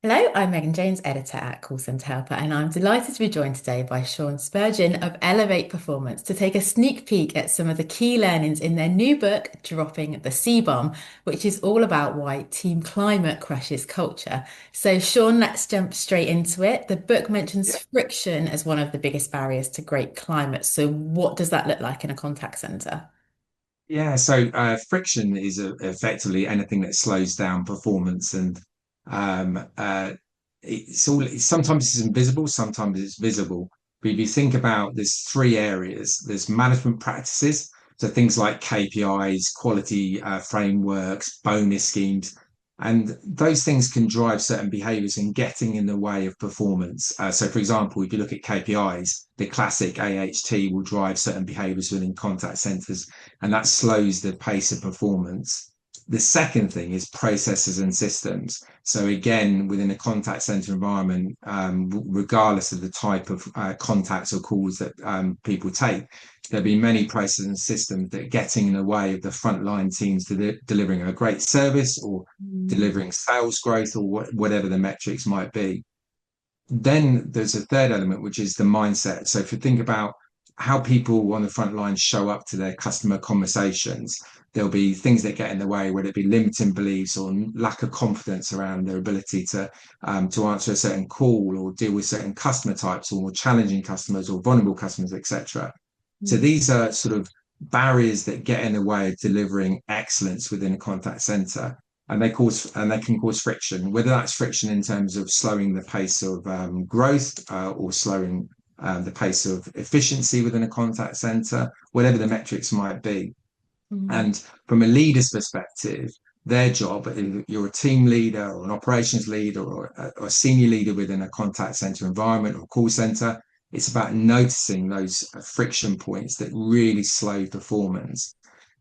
Hello, I'm Megan Jones, editor at Call Centre Helper, and I'm delighted to be joined today by Sean Spurgin of Elev-8 Performance to take a sneak peek at some of the key learnings in their new book, Dropping the C-Bomb, which is all about why team climate crushes culture. So, Sean, let's jump straight into it. The book mentions Yeah, friction as one of the biggest barriers to great climate. So, what does that look like in a contact centre? yeah. So friction is effectively anything that slows down performance, and um, uh, sometimes it's invisible, sometimes it's visible. But if you think about, there's three areas. There's management practices, so things like KPIs, quality frameworks, bonus schemes, and those things can drive certain behaviors and getting in the way of performance. So, for example, if you look at KPIs, the classic AHT will drive certain behaviors within contact centers, and that slows the pace of performance. The second thing is processes and systems. So again, within a contact center environment, regardless of the type of contacts or calls that people take, there'll be many processes and systems that are getting in the way of the frontline teams delivering a great service or delivering sales growth or whatever the metrics might be. Then there's a third element, which is the mindset. So if you think about how people on the front line show up to their customer conversations, there'll be things that get in the way, whether it be limiting beliefs or lack of confidence around their ability to answer a certain call or deal with certain customer types or more challenging customers or vulnerable customers, etc. So these are sort of barriers that get in the way of delivering excellence within a contact center, and they can cause friction, whether that's friction in terms of slowing the pace of growth or slowing the pace of efficiency within a contact center, whatever the metrics might be. Mm. And from a leader's perspective, their job, if you're a team leader or an operations leader or a senior leader within a contact center environment or call center, it's about noticing those friction points that really slow performance.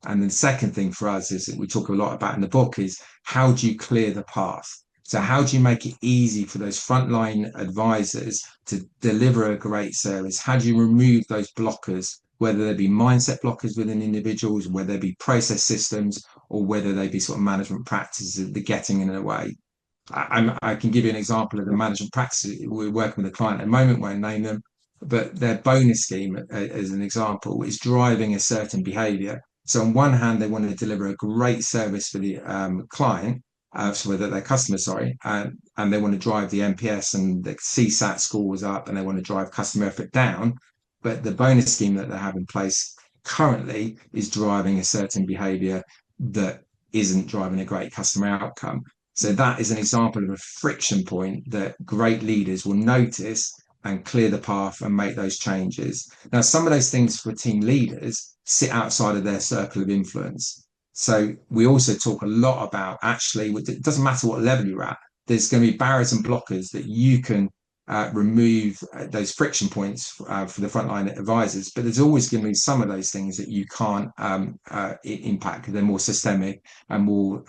And the second thing for us is that we talk a lot about in the book is how do you clear the path? So how do you make it easy for those frontline advisors to deliver a great service? How do you remove those blockers, whether they be mindset blockers within individuals, whether they be process systems, or whether they be sort of management practices that are getting in the way? I can give you an example of the management practices. We're working with a client at the moment, won't name them, but their bonus scheme, as an example, is driving a certain behavior. So on one hand, they want to deliver a great service for the client, so whether their customer, sorry, and they want to drive the NPS and the CSAT scores up, and they want to drive customer effort down. But the bonus scheme that they have in place currently is driving a certain behavior that isn't driving a great customer outcome. So that is an example of a friction point that great leaders will notice and clear the path and make those changes. Now, some of those things for team leaders sit outside of their circle of influence. So we also talk a lot about, actually, it doesn't matter what level you're at, there's going to be barriers and blockers that you can remove those friction points for the frontline advisors, but there's always going to be some of those things that you can't impact. They're more systemic and more,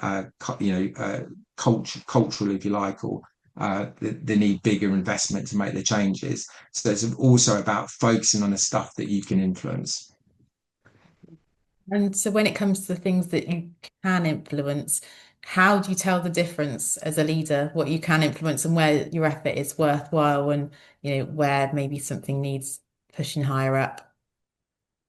cultural, if you like, or they need bigger investment to make the changes. So it's also about focusing on the stuff that you can influence. And so when it comes to the things that you can influence, how do you tell the difference as a leader, what you can influence and where your effort is worthwhile and, where maybe something needs pushing higher up?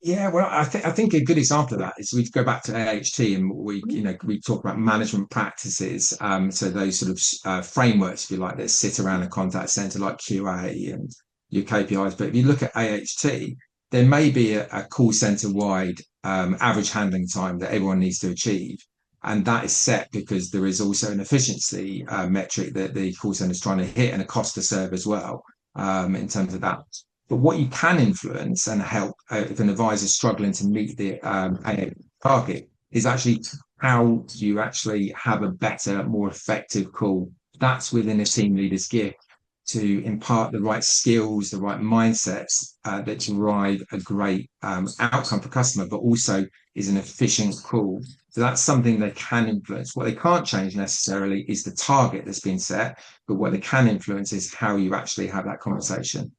Yeah, well, I think a good example of that is we go back to AHT and we talk about management practices. So those sort of frameworks, if you like, that sit around a contact center like QA and your KPIs. But if you look at AHT, there may be a call center wide average handling time that everyone needs to achieve. And that is set because there is also an efficiency metric that the call center is trying to hit and a cost to serve as well, in terms of that. But what you can influence and help, if an advisor is struggling to meet the AA target, is actually how you actually have a better, more effective call. That's within a team leader's gift to impart the right skills, the right mindsets that drive a great outcome for customer, but also is an efficient call. So that's something they can influence. What they can't change necessarily is the target that's been set, but what they can influence is how you actually have that conversation.